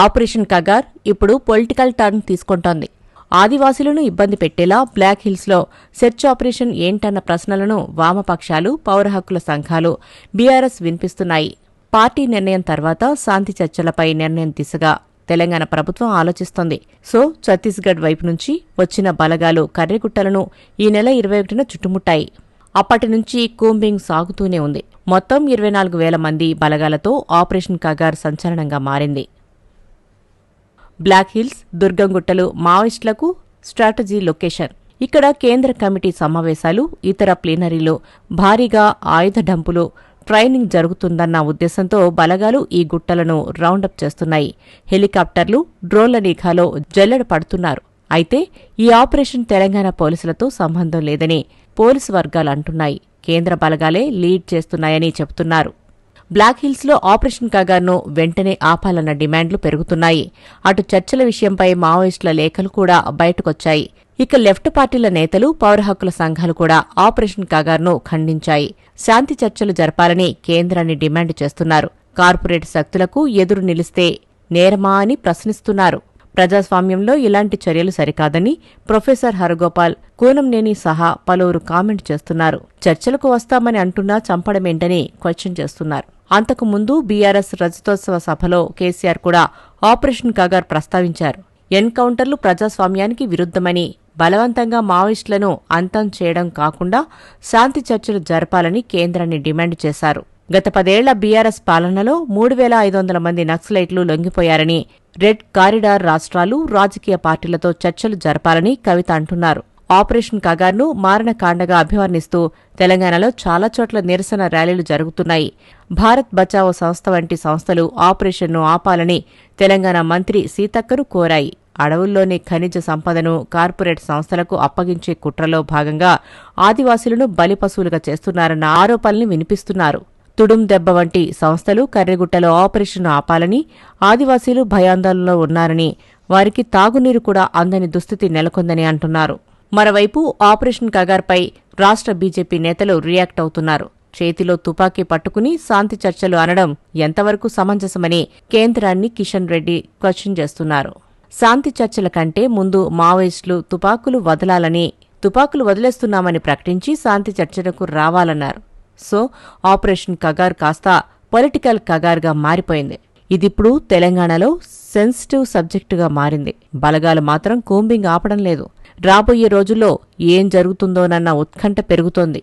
Operation Kagar ఇప్పుడు political turn తీసుకుంటోంది. ఆదివాసీలను ఇబ్బంది పెట్టేలా బ్లాక్ హిల్స్లో సెర్చ్ ఆపరేషన్ ఏంటన్న ప్రశ్నలను వామపక్షాలు, పౌర హక్కుల సంఘాలు, బీఆర్ఎస్ వినిపిస్తున్నాయి. పార్టీ నిర్ణయం తర్వాత శాంతి చర్చలపై నిర్ణయం దిశగా తెలంగాణ ప్రభుత్వం ఆలోచిస్తోంది. సో ఛత్తీస్గఢ్ వైపు నుంచి వచ్చిన బలగాలు కర్రెగుట్టలను ఈ నెల 21న చుట్టుముట్టాయి. అప్పటి నుంచి కూంబింగ్ సాగుతూనే ఉంది. మొత్తం 24,000 మంది బలగాలతో ఆపరేషన్ కగార్ సంచలనంగా మారింది. బ్లాక్ హిల్స్, దుర్గంగుట్టలు మావోయిస్టులకు స్ట్రాటజీ లొకేషన్. ఇక్కడ కేంద్ర కమిటీ సమావేశాలు, ఇతర ప్లీనరీలు, భారీగా ఆయుధ డంపులు, ట్రైనింగ్ జరుగుతుందన్న ఉద్దేశంతో బలగాలు ఈ గుట్టలను రౌండప్ చేస్తున్నాయి. హెలికాప్టర్లు, డ్రోన్ల నిఘాలో జల్లెడ పడుతున్నారు. అయితే ఈ ఆపరేషన్ తెలంగాణ పోలీసులతో సంబంధం లేదని పోలీసు వర్గాలు అంటున్నాయి. కేంద్ర బలగాలే లీడ్ చేస్తున్నాయని చెబుతున్నారు. బ్లాక్ హిల్స్లో ఆపరేషన్ కగార్ను వెంటనే ఆపాలన్న డిమాండ్లు పెరుగుతున్నాయి. అటు చర్చల విషయంపై మావోయిస్టుల లేఖలు కూడా బయటకొచ్చాయి. ఇక లెఫ్ట్ పార్టీల నేతలు, పౌర హక్కుల సంఘాలు కూడా ఆపరేషన్ కగార్ను ఖండించాయి. శాంతి చర్చలు జరపాలని కేంద్రాన్ని డిమాండ్ చేస్తున్నారు. కార్పొరేట్ శక్తులకు ఎదురు నిలిస్తే నేరమా అని ప్రశ్నిస్తున్నారు. ప్రజాస్వామ్యంలో ఇలాంటి చర్యలు సరికాదని ప్రొఫెసర్ హరగోపాల్, కూనంనేని సహా పలువురు కామెంట్ చేస్తున్నారు. చర్చలకు వస్తామని అంటున్నా చంపడమేంటని క్వశ్చన్ చేస్తున్నారు. అంతకుముందు బీఆర్ఎస్ రజతోత్సవ సభలో కేసీఆర్ కూడా ఆపరేషన్ కగార్ ప్రస్తావించారు. ఎన్కౌంటర్లు ప్రజాస్వామ్యానికి విరుద్ధమని, బలవంతంగా మావోయిస్టులను అంతం చేయడం కాకుండా శాంతి చర్చలు జరపాలని కేంద్రాన్ని డిమాండ్ చేశారు. గత 10 ఏళ్ల బీఆర్ఎస్ పాలనలో 3,500 మంది నక్సలైట్లు లొంగిపోయారని, రెడ్ కారిడార్ రాష్ట్రాలు, రాజకీయ పార్టీలతో చర్చలు జరపాలని కవిత అంటున్నారు. ఆపరేషన్ కగార్ను మారణకాండగా అభివర్ణిస్తూ తెలంగాణలో చాలా చోట్ల నిరసన ర్యాలీలు జరుగుతున్నాయి. భారత్ బచావో సంస్థ వంటి సంస్థలు ఆపరేషన్ను ఆపాలని తెలంగాణ మంత్రి సీతక్కను కోరాయి. అడవుల్లోని ఖనిజ సంపదను కార్పొరేట్ సంస్థలకు అప్పగించే కుట్రలో భాగంగా ఆదివాసీలను బలిపశువులుగా చేస్తున్నారన్న ఆరోపణల్ని వినిపిస్తున్నారు. తుడుం దెబ్బ వంటి సంస్థలు కర్రెగుట్టలో ఆపరేషన్ ఆపాలని, ఆదివాసీలు భయాందోళనలో ఉన్నారని, వారికి తాగునీరు కూడా అందని దుస్థితి నెలకొందని అంటున్నారు. మరోవైపు ఆపరేషన్ కగార్పై రాష్ట్ర బీజేపీ నేతలు రియాక్ట్ అవుతున్నారు. చేతిలో తుపాకీ పట్టుకుని శాంతి చర్చలు అనడం ఎంతవరకు సమంజసమని కేంద్రాన్ని కిషన్ రెడ్డి క్వశ్చన్ చేస్తున్నారు. శాంతి చర్చల కంటే ముందు మావోయిస్టులు తుపాకులు వదలాలని, తుపాకులు వదిలేస్తున్నామని ప్రకటించి శాంతి చర్చలకు రావాలన్నారు. సో ఆపరేషన్ కగార్ కాస్త పొలిటికల్ కగార్గా మారిపోయింది. ఇదిప్పుడు తెలంగాణలో సెన్సిటివ్ సబ్జెక్టుగా మారింది. బలగాలు మాత్రం కూంబింగ్ ఆపడం లేదు. రాబోయే రోజుల్లో ఏం జరుగుతుందోనన్న ఉత్కంఠ పెరుగుతోంది.